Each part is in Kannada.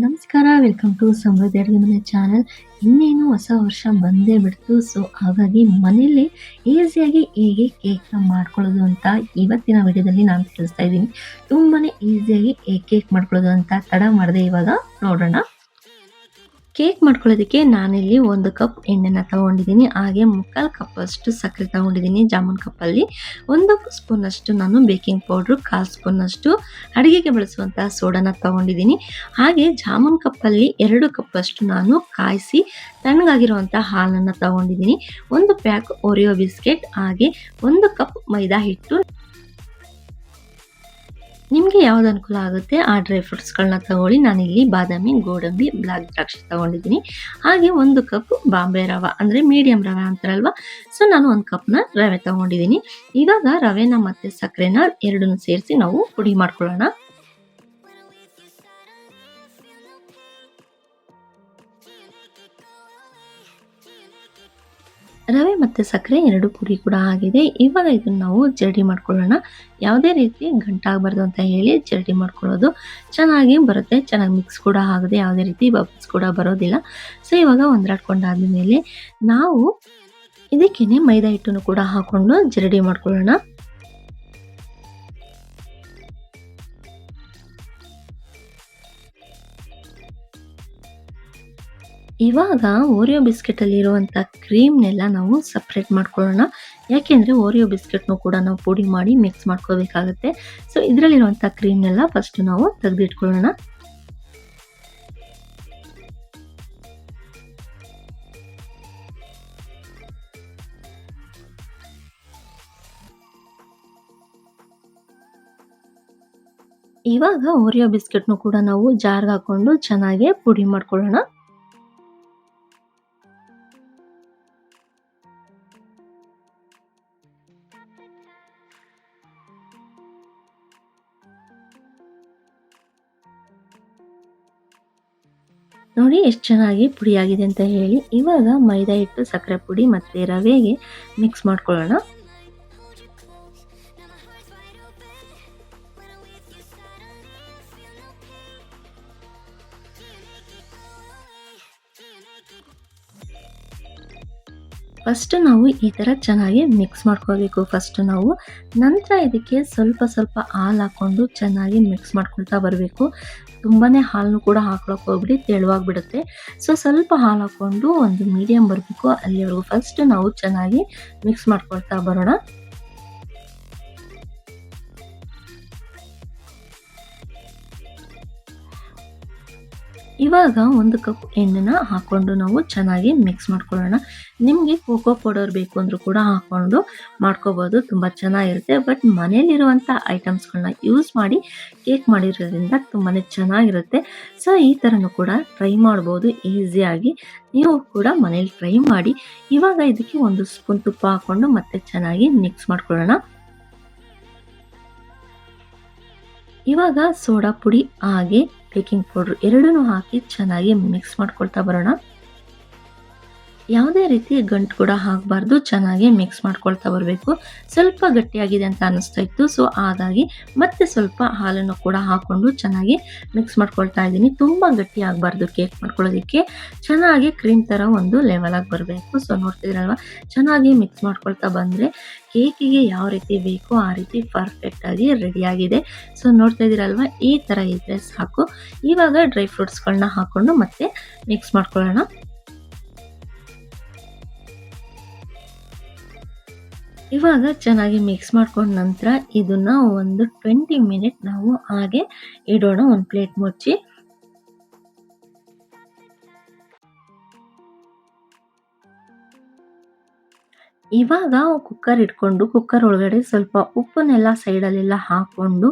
ನಮಸ್ಕಾರ, ವೆಲ್ಕಮ್ ಟು ಸಮೃದ್ಧಿ ಅಡುಗೆ ಮನೆ ಚಾನಲ್. ಇನ್ನೇನು ಹೊಸ ವರ್ಷ ಬಂದೇ ಬಿಡ್ತು. ಸೊ ಹಾಗಾಗಿ ಮನೇಲಿ ಈಸಿಯಾಗಿ ಹೇಗೆ ಕೇಕ್ನ ಮಾಡ್ಕೊಳ್ಳೋದು ಅಂತ ಇವತ್ತಿನ ವಿಡಿಯೋದಲ್ಲಿ ನಾನು ತಿಳಿಸ್ತಾ ಇದ್ದೀನಿ. ತುಂಬಾನೇ ಈಸಿಯಾಗಿ ಹೇಗೆ ಕೇಕ್ ಮಾಡ್ಕೊಳ್ಳೋದು ಅಂತ ತಡ ಮಾಡದೆ ಇವಾಗ ನೋಡೋಣ. ಕೇಕ್ ಮಾಡ್ಕೊಳ್ಳೋದಕ್ಕೆ ನಾನಿಲ್ಲಿ 1 ಕಪ್ ಎಣ್ಣೆನ ತಗೊಂಡಿದ್ದೀನಿ. ಹಾಗೆ 3/4 ಕಪ್ ಅಷ್ಟು ಸಕ್ಕರೆ ತಗೊಂಡಿದ್ದೀನಿ ಜಾಮೂನ್ ಕಪ್ಪಲ್ಲಿ. 1 ಸ್ಪೂನ್ ಅಷ್ಟು ನಾನು ಬೇಕಿಂಗ್ ಪೌಡ್ರು, 1/4 ಸ್ಪೂನ್ ಅಷ್ಟು ಅಡುಗೆಗೆ ಬಳಸುವಂತಹ ಸೋಡಾನ ತಗೊಂಡಿದ್ದೀನಿ. ಹಾಗೆ ಜಾಮೂನ್ ಕಪ್ಪಲ್ಲಿ 2 ಕಪ್ ಅಷ್ಟು ನಾನು ಕಾಯಿಸಿ ತಣ್ಣಗಾಗಿರುವಂಥ ಹಾಲನ್ನು ತಗೊಂಡಿದ್ದೀನಿ. 1 ಪ್ಯಾಕ್ ಓರಿಯೋ ಬಿಸ್ಕೆಟ್, ಹಾಗೆ 1 ಕಪ್ ಮೈದಾ ಹಿಟ್ಟು. ನಿಮಗೆ ಯಾವ್ದು ಅನುಕೂಲ ಆಗುತ್ತೆ ಆ ಡ್ರೈ ಫ್ರೂಟ್ಸ್ಗಳನ್ನ ತಗೊಳ್ಳಿ. ನಾನಿಲ್ಲಿ ಬಾದಾಮಿ, ಗೋಡಂಬಿ, ಬ್ಲಾಕ್ ದ್ರಾಕ್ಷಿ ತಗೊಂಡಿದ್ದೀನಿ. ಹಾಗೆ 1 ಕಪ್ ಬಾಂಬೆ ರವೆ, ಅಂದರೆ ಮೀಡಿಯಂ ರವೆ ಅಂತಾರಲ್ವ, ಸೊ ನಾನು 1 ಕಪ್ನ ರವೆ ತಗೊಂಡಿದ್ದೀನಿ. ಇವಾಗ ರವೆನ ಮತ್ತು ಸಕ್ಕರೆನ ಎರಡನ್ನೂ ಸೇರಿಸಿ ನಾವು ಪುಡಿ ಮಾಡ್ಕೊಳ್ಳೋಣ. ರವೆ ಮತ್ತು ಸಕ್ಕರೆ 2 ಪುಡಿ ಕೂಡ ಆಗಿದೆ. ಇವಾಗ ಇದನ್ನು ನಾವು ಜರಡಿ ಮಾಡ್ಕೊಳ್ಳೋಣ. ಯಾವುದೇ ರೀತಿ ಗಂಟಾಗಬಾರ್ದು ಅಂತ ಹೇಳಿ ಜರಡಿ ಮಾಡ್ಕೊಳ್ಳೋದು. ಚೆನ್ನಾಗಿ ಬರುತ್ತೆ, ಚೆನ್ನಾಗಿ ಮಿಕ್ಸ್ ಕೂಡ ಆಗುತ್ತೆ, ಯಾವುದೇ ರೀತಿ ಬಬಲ್ಸ್ ಕೂಡ ಬರೋದಿಲ್ಲ. ಸೊ ಇವಾಗ ಹೊಂದಾಡ್ಕೊಂಡಾದ್ಮೇಲೆ ನಾವು ಇದಕ್ಕೇನೆ ಮೈದಾ ಹಿಟ್ಟನ್ನು ಕೂಡ ಹಾಕೊಂಡು ಜರಡಿ ಮಾಡ್ಕೊಳ್ಳೋಣ. ಇವಾಗ ಓರಿಯೋ ಬಿಸ್ಕೆಟಲ್ಲಿ ಇರುವಂಥ ಕ್ರೀಮ್ನೆಲ್ಲ ನಾವು ಸಪ್ರೇಟ್ ಮಾಡ್ಕೊಳ್ಳೋಣ. ಯಾಕೆಂದರೆ ಓರಿಯೋ ಬಿಸ್ಕೆಟ್ನು ಕೂಡ ನಾವು ಪುಡಿ ಮಾಡಿ ಮಿಕ್ಸ್ ಮಾಡ್ಕೋಬೇಕಾಗುತ್ತೆ. ಸೊ ಇದರಲ್ಲಿರುವಂಥ ಕ್ರೀಮ್ನೆಲ್ಲ ಫಸ್ಟ್ ನಾವು ತೆಗೆದಿಟ್ಕೊಳ್ಳೋಣ. ಇವಾಗ ಓರಿಯೋ ಬಿಸ್ಕೆಟ್ನು ಕೂಡ ನಾವು ಜಾರ್ಗೆ ಹಾಕೊಂಡು ಚೆನ್ನಾಗಿ ಪುಡಿ ಮಾಡ್ಕೊಳ್ಳೋಣ. ನೋಡಿ ಎಷ್ಟು ಚೆನ್ನಾಗಿ ಪುಡಿಯಾಗಿದೆ ಅಂತ ಹೇಳಿ. ಇವಾಗ ಮೈದಾ ಹಿಟ್ಟು, ಸಕ್ಕರೆ ಪುಡಿ ಮತ್ತು ರವೆಗೆ ಮಿಕ್ಸ್ ಮಾಡ್ಕೊಳ್ಳೋಣ. ಫಸ್ಟ್ ನಾವು ಈ ಥರ ಚೆನ್ನಾಗಿ ಮಿಕ್ಸ್ ಮಾಡ್ಕೋಬೇಕು ಫಸ್ಟ್ ನಾವು. ನಂತರ ಇದಕ್ಕೆ ಸ್ವಲ್ಪ ಸ್ವಲ್ಪ ಹಾಲು ಹಾಕ್ಕೊಂಡು ಚೆನ್ನಾಗಿ ಮಿಕ್ಸ್ ಮಾಡ್ಕೊಳ್ತಾ ಬರಬೇಕು. ತುಂಬಾ ಹಾಲನ್ನು ಕೂಡ ಹಾಕ್ಳಕ್ಕೆ ಹೋಗ್ಬಿಡಿ, ತೆಳುವಾಗ್ಬಿಡುತ್ತೆ. ಸೊ ಸ್ವಲ್ಪ ಹಾಲು ಹಾಕ್ಕೊಂಡು ಒಂದು ಮೀಡಿಯಮ್ ಬರಬೇಕು, ಅಲ್ಲಿವರೆಗೂ ಫಸ್ಟ್ ನಾವು ಚೆನ್ನಾಗಿ ಮಿಕ್ಸ್ ಮಾಡ್ಕೊಳ್ತಾ ಬರೋಣ. ಇವಾಗ 1 ಕಪ್ ಎಣ್ಣೆನ ಹಾಕ್ಕೊಂಡು ನಾವು ಚೆನ್ನಾಗಿ ಮಿಕ್ಸ್ ಮಾಡ್ಕೊಳ್ಳೋಣ. ನಿಮಗೆ ಕೋಕೋ ಪೌಡರ್ ಬೇಕು ಅಂದರೂ ಕೂಡ ಹಾಕ್ಕೊಂಡು ಮಾಡ್ಕೋಬೋದು, ತುಂಬ ಚೆನ್ನಾಗಿರುತ್ತೆ. ಬಟ್ ಮನೇಲಿರುವಂಥ ಐಟಮ್ಸ್ಗಳನ್ನ ಯೂಸ್ ಮಾಡಿ ಕೇಕ್ ಮಾಡಿರೋದ್ರಿಂದ ತುಂಬಾ ಚೆನ್ನಾಗಿರುತ್ತೆ. ಸೊ ಈ ಥರನೂ ಕೂಡ ಟ್ರೈ ಮಾಡ್ಬೋದು ಈಸಿಯಾಗಿ. ನೀವು ಕೂಡ ಮನೇಲಿ ಟ್ರೈ ಮಾಡಿ. ಇವಾಗ ಇದಕ್ಕೆ 1 ಸ್ಪೂನ್ ತುಪ್ಪ ಹಾಕ್ಕೊಂಡು ಮತ್ತೆ ಚೆನ್ನಾಗಿ ಮಿಕ್ಸ್ ಮಾಡ್ಕೊಳ್ಳೋಣ. ಇವಾಗ ಸೋಡಾ ಪುಡಿ ಹಾಗೆ ಬೇಕಿಂಗ್ ಪೌಡ್ರ್ ಎರಡನ್ನೂ ಹಾಕಿ ಚೆನ್ನಾಗಿ ಮಿಕ್ಸ್ ಮಾಡ್ಕೊಳ್ತಾ ಬರೋಣ. ಯಾವುದೇ ರೀತಿ ಗಂಟು ಕೂಡ ಹಾಕಬಾರ್ದು, ಚೆನ್ನಾಗಿ ಮಿಕ್ಸ್ ಮಾಡ್ಕೊಳ್ತಾ ಬರಬೇಕು. ಸ್ವಲ್ಪ ಗಟ್ಟಿಯಾಗಿದೆ ಅಂತ ಅನ್ನಿಸ್ತಾ ಇತ್ತು, ಸೊ ಹಾಗಾಗಿ ಮತ್ತೆ ಸ್ವಲ್ಪ ಹಾಲನ್ನು ಕೂಡ ಹಾಕ್ಕೊಂಡು ಚೆನ್ನಾಗಿ ಮಿಕ್ಸ್ ಮಾಡ್ಕೊಳ್ತಾ ಇದ್ದೀನಿ. ತುಂಬ ಗಟ್ಟಿ ಆಗಬಾರ್ದು ಕೇಕ್ ಮಾಡ್ಕೊಳ್ಳೋದಕ್ಕೆ, ಚೆನ್ನಾಗಿ ಕ್ರೀಮ್ ಥರ ಒಂದು ಲೆವೆಲಾಗಿ ಬರಬೇಕು. ಸೊ ನೋಡ್ತಿದ್ದೀರಲ್ವ, ಚೆನ್ನಾಗಿ ಮಿಕ್ಸ್ ಮಾಡ್ಕೊಳ್ತಾ ಬಂದರೆ ಕೇಕಿಗೆ ಯಾವ ರೀತಿ ಬೇಕೋ ಆ ರೀತಿ ಪರ್ಫೆಕ್ಟಾಗಿ ರೆಡಿಯಾಗಿದೆ. ಸೊ ನೋಡ್ತಾ ಇದ್ದೀರಲ್ವ, ಈ ಥರ ಇದ್ದರೆ ಸಾಕು. ಇವಾಗ ಡ್ರೈ ಫ್ರೂಟ್ಸ್ಗಳನ್ನ ಹಾಕ್ಕೊಂಡು ಮತ್ತೆ ಮಿಕ್ಸ್ ಮಾಡ್ಕೊಳ್ಳೋಣ. ಇವಾಗ ಚೆನ್ನಾಗಿ ಮಿಕ್ಸ್ ಮಾಡ್ಕೊಂಡ ನಂತರ ಇದನ್ನ ಒಂದು 20 ಮಿನಿಟ್ ನಾವು ಹಾಗೆ ಇಡೋಣ, ಒಂದು ಪ್ಲೇಟ್ ಮುಚ್ಚಿ. ಇವಾಗ ಕುಕ್ಕರ್ ಇಟ್ಕೊಂಡು ಕುಕ್ಕರ್ ಒಳಗಡೆ ಸ್ವಲ್ಪ ಉಪ್ಪನ್ನೆಲ್ಲ ಸೈಡಲ್ಲೆಲ್ಲ ಹಾಕ್ಕೊಂಡು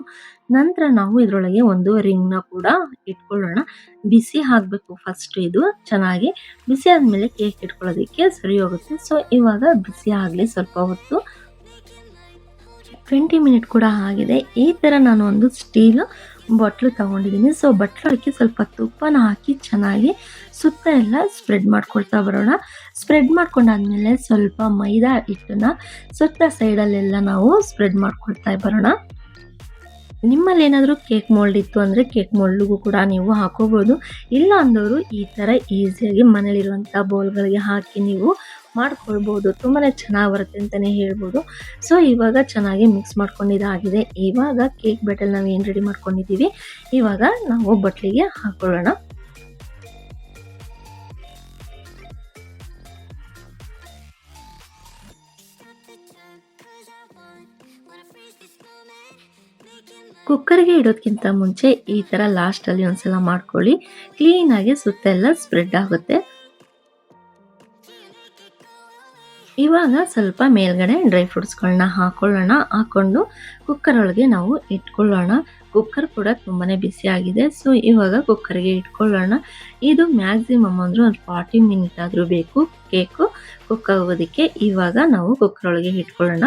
ನಂತರ ನಾವು ಇದರೊಳಗೆ ಒಂದು ರಿಂಗ್ನ ಕೂಡ ಇಟ್ಕೊಳ್ಳೋಣ. ಬಿಸಿ ಆಗಬೇಕು ಫಸ್ಟ್, ಇದು ಚೆನ್ನಾಗಿ ಬಿಸಿ ಆದಮೇಲೆ ಕೇಕ್ ಇಟ್ಕೊಳ್ಳೋದಕ್ಕೆ ಸರಿ ಹೋಗುತ್ತೆ. ಸೊ ಇವಾಗ ಬಿಸಿ ಆಗಲಿ ಸ್ವಲ್ಪ ಹೊತ್ತು. 20 ಮಿನಿಟ್ ಕೂಡ ಆಗಿದೆ. ಈ ಥರ ನಾನು ಒಂದು ಸ್ಟೀಲ್ ಬಟ್ಲು ತಗೊಂಡಿದ್ದೀನಿ. ಸೊ ಬಟ್ಲಕ್ಕೆ ಸ್ವಲ್ಪ ತುಪ್ಪನ ಹಾಕಿ ಚೆನ್ನಾಗಿ ಸುತ್ತ ಎಲ್ಲ ಸ್ಪ್ರೆಡ್ ಮಾಡ್ಕೊಳ್ತಾ ಬರೋಣ. ಸ್ಪ್ರೆಡ್ ಮಾಡ್ಕೊಂಡಾದ್ಮೇಲೆ ಸ್ವಲ್ಪ ಮೈದಾ ಹಿಟ್ಟನ್ನ ಸುತ್ತ ಸೈಡಲ್ಲೆಲ್ಲ ನಾವು ಸ್ಪ್ರೆಡ್ ಮಾಡ್ಕೊಳ್ತಾ ಬರೋಣ. ನಿಮ್ಮಲ್ಲೇನಾದರೂ ಕೇಕ್ ಮೋಲ್ಡ್ ಇತ್ತು ಅಂದರೆ ಕೇಕ್ ಮೋಲ್ಡ್‌ಗೂ ಕೂಡ ನೀವು ಹಾಕೋಬೋದು. ಇಲ್ಲ ಅಂದವರು ಈ ಥರ ಈಸಿಯಾಗಿ ಮನೇಲಿರುವಂಥ ಬೌಲ್‌ಗಳಿಗೆ ಹಾಕಿ ನೀವು ಮಾಡ್ಕೊಳ್ಬೋದು. ತುಂಬಾನೇ ಚೆನ್ನಾಗಿ ಬರುತ್ತೆ ಅಂತಲೇ ಹೇಳ್ಬೋದು. ಸೊ ಇವಾಗ ಚೆನ್ನಾಗಿ ಮಿಕ್ಸ್ ಮಾಡ್ಕೊಂಡಿದ್ದಾಗಿದೆ. ಇವಾಗ ಕೇಕ್ ಬ್ಯಾಟರ್ ನಾವು ಏನು ರೆಡಿ ಮಾಡ್ಕೊಂಡಿದ್ದೀವಿ, ಇವಾಗ ನಾವು ಬಟ್ಲಿಗೆ ಹಾಕೊಳ್ಳೋಣ. ಕುಕ್ಕರ್‌ಗೆ ಇಡೋದಕ್ಕಿಂತ ಮುಂಚೆ ಈ ಥರ ಲಾಸ್ಟಲ್ಲಿ ಒಂದ್ಸಲ ಮಾಡ್ಕೊಳ್ಳಿ. ಕ್ಲೀನಾಗಿ ಸುತ್ತ ಎಲ್ಲ ಸ್ಪ್ರೆಡ್ ಆಗುತ್ತೆ. ಇವಾಗ ಸ್ವಲ್ಪ ಮೇಲ್ಗಡೆ ಡ್ರೈ ಫ್ರೂಟ್ಸ್‌ಗಳನ್ನ ಹಾಕೊಳ್ಳೋಣ. ಹಾಕೊಂಡು ಕುಕ್ಕರ್ ಒಳಗೆ ನಾವು ಇಟ್ಕೊಳ್ಳೋಣ. ಕುಕ್ಕರ್ ಕೂಡ ತುಂಬಾನೇ ಬಿಸಿಯಾಗಿದೆ. ಸೊ ಇವಾಗ ಕುಕ್ಕರ್‌ಗೆ ಇಟ್ಕೊಳ್ಳೋಣ. ಇದು ಮ್ಯಾಕ್ಸಿಮಮ್ ಅಂದ್ರೆ ಒಂದು 40 ಮಿನಿಟ್ ಆದರೂ ಬೇಕು ಕೇಕು ಕುಕ್ ಆಗೋದಕ್ಕೆ. ಇವಾಗ ನಾವು ಕುಕ್ಕರ್ ಒಳಗೆ ಇಟ್ಕೊಳ್ಳೋಣ.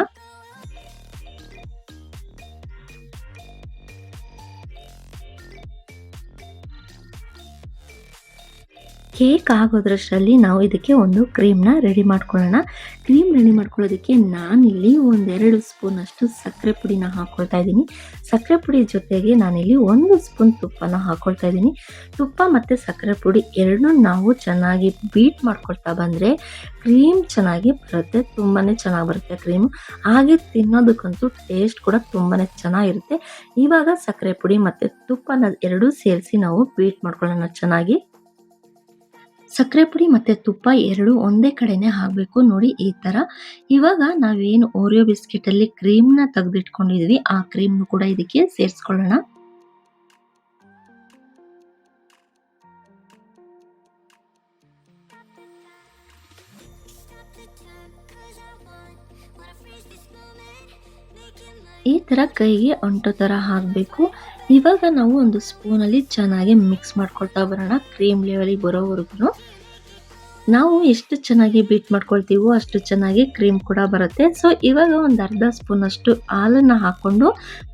ಕೇಕ್ ಆಗೋದ್ರಷ್ಟರಲ್ಲಿ ನಾವು ಇದಕ್ಕೆ ಒಂದು ಕ್ರೀಮ್‌ನ ರೆಡಿ ಮಾಡ್ಕೊಳ್ಳೋಣ. ಕ್ರೀಮ್ ರೆಡಿ ಮಾಡ್ಕೊಳ್ಳೋದಕ್ಕೆ ನಾನಿಲ್ಲಿ ಒಂದೆರಡು ಸ್ಪೂನಷ್ಟು ಸಕ್ಕರೆ ಪುಡಿನ ಹಾಕ್ಕೊಳ್ತಾ ಇದ್ದೀನಿ. ಸಕ್ಕರೆ ಪುಡಿ ಜೊತೆಗೆ ನಾನಿಲ್ಲಿ 1 ಸ್ಪೂನ್ ತುಪ್ಪನ ಹಾಕ್ಕೊಳ್ತಾ ಇದ್ದೀನಿ. ತುಪ್ಪ ಮತ್ತು ಸಕ್ಕರೆ ಪುಡಿ ಎರಡನ್ನೂ ನಾವು ಚೆನ್ನಾಗಿ ಬೀಟ್ ಮಾಡ್ಕೊಳ್ತಾ ಬಂದರೆ ಕ್ರೀಮ್ ಚೆನ್ನಾಗಿ ಬರುತ್ತೆ. ತುಂಬಾ ಚೆನ್ನಾಗಿ ಬರುತ್ತೆ ಕ್ರೀಮು. ಹಾಗೆ ತಿನ್ನೋದಕ್ಕಂತೂ ಟೇಸ್ಟ್ ಕೂಡ ತುಂಬಾ ಚೆನ್ನಾಗಿರುತ್ತೆ. ಇವಾಗ ಸಕ್ಕರೆ ಪುಡಿ ಮತ್ತು ತುಪ್ಪನ ಎರಡೂ ಸೇರಿಸಿ ನಾವು ಬೀಟ್ ಮಾಡ್ಕೊಳ್ಳೋಣ ಚೆನ್ನಾಗಿ. ಸಕ್ಕರೆ ಪುಡಿ ಮತ್ತು ತುಪ್ಪ ಎರಡು ಒಂದೇ ಕಡೆನೇ ಹಾಕಬೇಕು ನೋಡಿ ಈ ಥರ. ಇವಾಗ ನಾವೇನು ಓರಿಯೋ ಬಿಸ್ಕೆಟಲ್ಲಿ ಕ್ರೀಮ್‌ನ ತೆಗೆದಿಟ್ಕೊಂಡಿದ್ವಿ, ಆ ಕ್ರೀಮ್‌ನು ಕೂಡ ಇದಕ್ಕೆ ಸೇರಿಸ್ಕೊಳ್ಳೋಣ. ಈ ಥರ ಕೈಗೆ ಅಂಟೋ ಥರ ಹಾಕಬೇಕು. ಇವಾಗ ನಾವು ಒಂದು ಸ್ಪೂನಲ್ಲಿ ಚೆನ್ನಾಗಿ ಮಿಕ್ಸ್ ಮಾಡ್ಕೊಳ್ತಾ ಬರೋಣ ಕ್ರೀಮ್ ಲೆವೆಲಿಗೆ ಬರೋವರೆಗೂ. ನಾವು ಎಷ್ಟು ಚೆನ್ನಾಗಿ ಬೀಟ್ ಮಾಡ್ಕೊಳ್ತೀವೋ ಅಷ್ಟು ಚೆನ್ನಾಗಿ ಕ್ರೀಮ್ ಕೂಡ ಬರುತ್ತೆ. ಸೊ ಇವಾಗ ಒಂದು ಅರ್ಧ ಸ್ಪೂನಷ್ಟು ಹಾಲನ್ನು ಹಾಕ್ಕೊಂಡು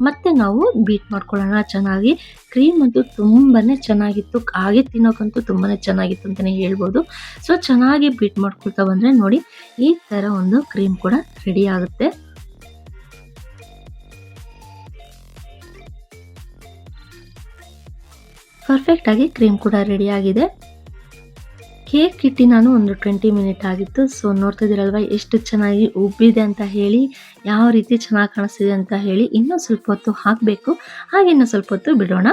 ಮತ್ತೆ ನಾವು ಬೀಟ್ ಮಾಡ್ಕೊಳ್ಳೋಣ ಚೆನ್ನಾಗಿ. ಕ್ರೀಮ್ ಅಂತೂ ತುಂಬಾ ಚೆನ್ನಾಗಿತ್ತು. ಹಾಗೆ ತಿನ್ನೋಕ್ಕಂತೂ ತುಂಬಾ ಚೆನ್ನಾಗಿತ್ತು ಅಂತಲೇ ಹೇಳ್ಬೋದು. ಸೊ ಚೆನ್ನಾಗಿ ಬೀಟ್ ಮಾಡ್ಕೊಳ್ತಾ ಬಂದರೆ ನೋಡಿ ಈ ಥರ ಒಂದು ಕ್ರೀಮ್ ಕೂಡ ರೆಡಿ ಆಗುತ್ತೆ. ಪರ್ಫೆಕ್ಟಾಗಿ ಕ್ರೀಮ್ ಕೂಡ ರೆಡಿ ಆಗಿದೆ. ಕೇಕ್ ಇಟ್ಟು ನಾನು ಒಂದು 20 ಮಿನಿಟ್ ಆಗಿತ್ತು. ಸೊ ನೋಡ್ತಾ ಇದ್ದೀರಲ್ವಾ ಎಷ್ಟು ಚೆನ್ನಾಗಿ ಉಬ್ಬಿದೆ ಅಂತ ಹೇಳಿ, ಯಾವ ರೀತಿ ಚೆನ್ನಾಗಿ ಕಾಣಿಸ್ತಿದೆ ಅಂತ ಹೇಳಿ. ಇನ್ನೂ ಸ್ವಲ್ಪ ಹೊತ್ತು ಹಾಕಬೇಕು. ಹಾಗೆ ಇನ್ನೂ ಸ್ವಲ್ಪ ಹೊತ್ತು ಬಿಡೋಣ.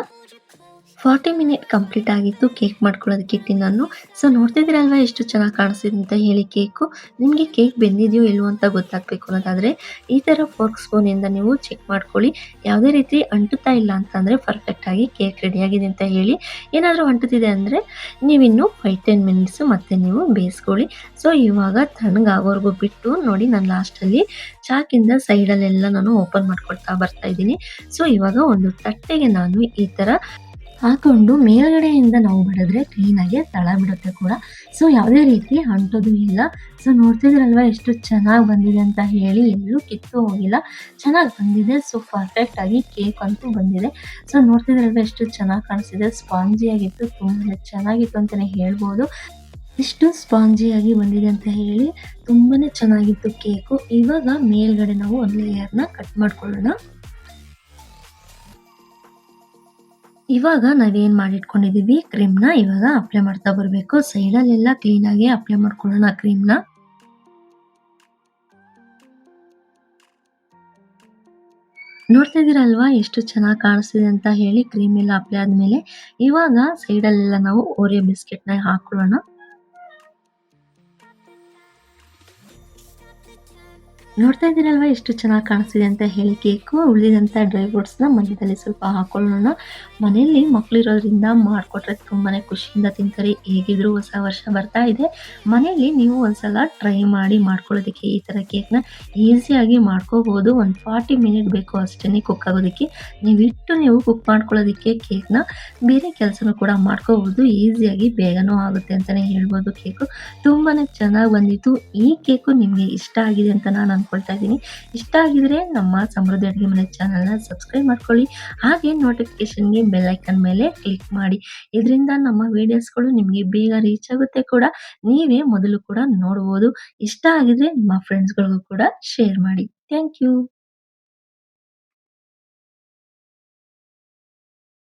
40 ಮಿನಿಟ್ ಕಂಪ್ಲೀಟ್ ಆಗಿತ್ತು ಕೇಕ್ ಮಾಡ್ಕೊಳ್ಳೋದಕ್ಕೆ ಇಟ್ಟು ನಾನು. ಸೊ ನೋಡ್ತಿದ್ದೀರಲ್ವಾ ಎಷ್ಟು ಚೆನ್ನಾಗಿ ಕಾಣಿಸ್ತಿದೆ ಅಂತ ಹೇಳಿ ಕೇಕು. ನಿಮಗೆ ಕೇಕ್ ಬೆಂದಿದೆಯೋ ಇಲ್ವೋ ಅಂತ ಗೊತ್ತಾಗಬೇಕು ಅನ್ನೋದಾದರೆ ಈ ಥರ ಫೋರ್ಕ್ ಸ್ಪೂನಿಂದ ನೀವು ಚೆಕ್ ಮಾಡ್ಕೊಳ್ಳಿ. ಯಾವುದೇ ರೀತಿ ಅಂಟುತ್ತಾ ಇಲ್ಲ ಅಂತಂದರೆ ಪರ್ಫೆಕ್ಟಾಗಿ ಕೇಕ್ ರೆಡಿಯಾಗಿದೆ ಅಂತ ಹೇಳಿ. ಏನಾದರೂ ಅಂಟುತ್ತಿದೆ ಅಂದರೆ ನೀವಿನ್ನೂ 5-10 ಮಿನಿಟ್ಸು ಮತ್ತೆ ನೀವು ಬೇಯಿಸ್ಕೊಳ್ಳಿ. ಸೊ ಇವಾಗ ತಣ್ಣಗಾಗೋವರೆಗೂ ಬಿಟ್ಟು ನೋಡಿ ನಾನು ಲಾಸ್ಟಲ್ಲಿ ಚಾಕಿಂದ ಸೈಡಲ್ಲೆಲ್ಲ ನಾನು ಓಪನ್ ಮಾಡ್ಕೊಳ್ತಾ ಬರ್ತಾ ಇದ್ದೀನಿ. ಸೊ ಇವಾಗ ಒಂದು ತಟ್ಟೆಗೆ ನಾನು ಈ ಥರ ಹಾಕೊಂಡು ಮೇಲ್ಗಡೆಯಿಂದ ನಾವು ಬಡಿದ್ರೆ ಕ್ಲೀನಾಗಿ ತಳ ಬಿಡುತ್ತೆ ಕೂಡ. ಸೊ ಯಾವುದೇ ರೀತಿ ಅಂಟೋದು ಇಲ್ಲ. ಸೊ ನೋಡ್ತಿದ್ದೀರಲ್ವಾ ಎಷ್ಟು ಚೆನ್ನಾಗಿ ಬಂದಿದೆ ಅಂತ ಹೇಳಿ. ಎಲ್ಲೂ ಕಿತ್ತು ಹೋಗಿಲ್ಲ, ಚೆನ್ನಾಗಿ ಬಂದಿದೆ. ಸೊ ಪರ್ಫೆಕ್ಟಾಗಿ ಕೇಕ್ ಅಂತೂ ಬಂದಿದೆ. ಸೊ ನೋಡ್ತಿದ್ದೀರಲ್ವಾ ಎಷ್ಟು ಚೆನ್ನಾಗಿ ಕಾಣಿಸ್ತಿದೆ. ಸ್ಪಾಂಜಿಯಾಗಿತ್ತು, ತುಂಬಾ ಚೆನ್ನಾಗಿತ್ತು ಅಂತಲೇ ಹೇಳ್ಬೋದು. ಎಷ್ಟು ಸ್ಪಾಂಜಿಯಾಗಿ ಬಂದಿದೆ ಅಂತ ಹೇಳಿ. ತುಂಬಾ ಚೆನ್ನಾಗಿತ್ತು ಕೇಕು. ಇವಾಗ ಮೇಲ್ಗಡೆ ನಾವು ಒಂದು ಲೇಯರ್ನ ಕಟ್ ಮಾಡ್ಕೊಳ್ಳೋಣ. ಇವಾಗ ನಾವೇನು ಮಾಡಿಟ್ಕೊಂಡಿದ್ದೀವಿ ಕ್ರೀಮ್‌ನ ಇವಾಗ ಅಪ್ಲೈ ಮಾಡ್ತಾ ಬರಬೇಕು. ಸೈಡಲ್ಲೆಲ್ಲ ಕ್ಲೀನಾಗಿ ಅಪ್ಲೈ ಮಾಡ್ಕೊಳ್ಳೋಣ ಕ್ರೀಮ್‌ನ. ನೋಡ್ತಾ ಇದ್ದೀರಲ್ವಾ ಎಷ್ಟು ಚೆನ್ನಾಗಿ ಕಾಣಿಸ್ತಿದೆ ಅಂತ ಹೇಳಿ ಕ್ರೀಮ್ ಎಲ್ಲ ಅಪ್ಲೈ ಆದ್ಮೇಲೆ. ಇವಾಗ ಸೈಡಲ್ಲೆಲ್ಲ ನಾವು ಓರಿಯೋ ಬಿಸ್ಕೆಟ್‌ನ ಹಾಕೊಳ್ಳೋಣ. ನೋಡ್ತಾ ಇದ್ದೀರಲ್ವಾ ಎಷ್ಟು ಚೆನ್ನಾಗಿ ಕಾಣಿಸ್ತಿದೆ ಅಂತ ಹೇಳಿ ಕೇಕು. ಉಳಿದಂಥ ಡ್ರೈ ಫ್ರೂಟ್ಸ್‌ನ ಮಧ್ಯದಲ್ಲಿ ಸ್ವಲ್ಪ ಹಾಕೊಳ್ಳೋಣ. ಮನೆಯಲ್ಲಿ ಮಕ್ಕಳಿರೋದ್ರಿಂದ ಮಾಡಿಕೊಟ್ರೆ ತುಂಬಾನೇ ಖುಷಿಯಿಂದ ತಿಂತಾರೆ. ಹೇಗಿದ್ರು ಹೊಸ ವರ್ಷ ಬರ್ತಾ ಇದೆ. ಮನೆಯಲ್ಲಿ ನೀವು ಒಂದ್ಸಲ ಟ್ರೈ ಮಾಡಿ ಮಾಡ್ಕೊಳ್ಳೋದಕ್ಕೆ ಈ ಥರ ಕೇಕ್‌ನ ಈಸಿಯಾಗಿ ಮಾಡ್ಕೋಬೋದು. ಒಂದು 40 ಮಿನಿಟ್ ಬೇಕು ಅಷ್ಟೇ ಕುಕ್ ಆಗೋದಕ್ಕೆ. ನೀವು ಕುಕ್ ಮಾಡ್ಕೊಳ್ಳೋದಕ್ಕೆ ಕೇಕ್‌ನ ಬೇರೆ ಕೆಲಸನೂ ಕೂಡ ಮಾಡ್ಕೋಬೋದು. ಈಸಿಯಾಗಿ ಬೇಗನೂ ಆಗುತ್ತೆ ಅಂತಲೇ ಹೇಳ್ಬೋದು ಕೇಕು. ತುಂಬಾನೇ ಚೆನ್ನಾಗಿ ಬಂದಿತ್ತು. ಈ ಕೇಕು ನಿಮಗೆ ಇಷ್ಟ ಆಗಿದೆ ಅಂತ ನಾನು ಅನ್ಕೊಳ್ತಾ ಇದ್ದೀನಿ. ಇಷ್ಟ ಆಗಿದ್ರೆ ನಮ್ಮ ಸಮೃದ್ಧಿ ಅಡುಗೆ ಮನೆ ಚಾನಲ್‌ನ ಸಬ್ಸ್ಕ್ರೈಬ್ ಮಾಡ್ಕೊಳ್ಳಿ. ಹಾಗೆ ನೋಟಿಫಿಕೇಷನ್‌ಗೆ ಬೆಲ್ ಐಕಾನ್ ಮೇಲೆ ಕ್ಲಿಕ್ ಮಾಡಿ. ಇದರಿಂದ ನಮ್ಮ ವಿಡಿಯೋಸ್‌ಗಳು ನಿಮಗೆ ಬೇಗ ರೀಚ್ ಆಗುತ್ತೆ ಕೂಡ. ನೀವೇ ಮೊದಲು ಕೂಡ ನೋಡ್ಬೋದು. ಇಷ್ಟ ಆಗಿದ್ರೆ ನಿಮ್ಮ ಫ್ರೆಂಡ್ಸ್‌ಗಳಿಗೂ ಕೂಡ ಶೇರ್ ಮಾಡಿ. Thank you.